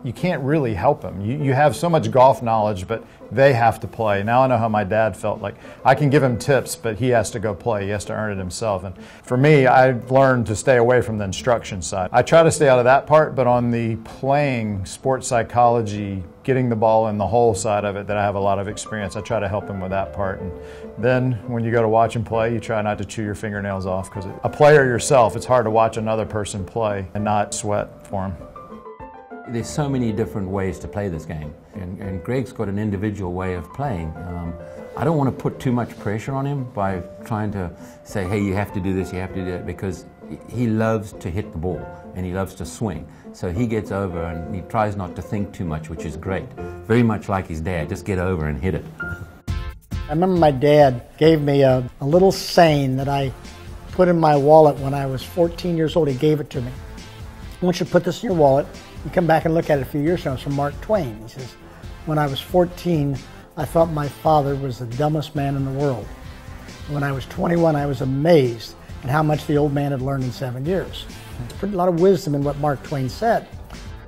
you can't really help them. You have so much golf knowledge, but they have to play. Now I know how my dad felt. Like, I can give him tips, but he has to go play. He has to earn it himself. And for me, I've learned to stay away from the instruction side. I try to stay out of that part, but on the playing, sports psychology, getting the ball in the hole side of it, that I have a lot of experience, I try to help him with that part. And then when you go to watch him play, you try not to chew your fingernails off, because a player yourself, it's hard to watch another person play and not sweat for him. There's so many different ways to play this game, and Greg's got an individual way of playing. I don't want to put too much pressure on him by trying to say, hey, you have to do this, you have to do that, because he loves to hit the ball and he loves to swing. So he gets over and he tries not to think too much, which is great. Very much like his dad, just get over and hit it. I remember my dad gave me a little saying that I put in my wallet when I was 14 years old. He gave it to me. I want you to put this in your wallet and come back and look at it a few years from now. It's from Mark Twain. He says, when I was 14, I thought my father was the dumbest man in the world. When I was 21, I was amazed at how much the old man had learned in 7 years. There's a lot of wisdom in what Mark Twain said.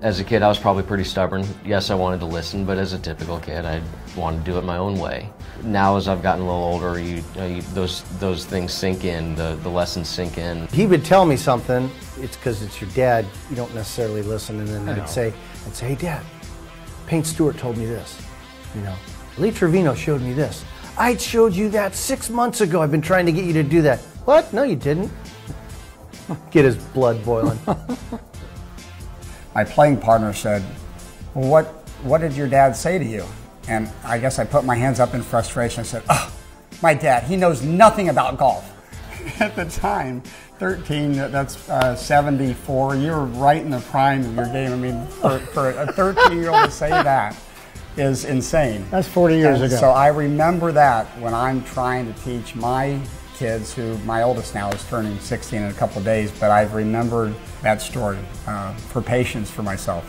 As a kid, I was probably pretty stubborn. Yes, I wanted to listen, but as a typical kid, I wanted to do it my own way. Now, as I've gotten a little older, those things sink in, the lessons sink in. He would tell me something, it's because it's your dad, you don't necessarily listen, and then I'd say, hey Dad, Payne Stewart told me this, Lee Trevino showed me this. I showed you that 6 months ago, I've been trying to get you to do that. What? No, you didn't. Get his blood boiling. My playing partner said, well, what did your dad say to you? And I guess I put my hands up in frustration and said, oh, my dad, he knows nothing about golf. At the time, 13, that's 74, you were right in the prime of your game. I mean, for a 13-year-old to say that is insane. That's 40 years ago. So I remember that when I'm trying to teach my kids, who my oldest now is turning 16 in a couple of days, but I've remembered that story for patience for myself.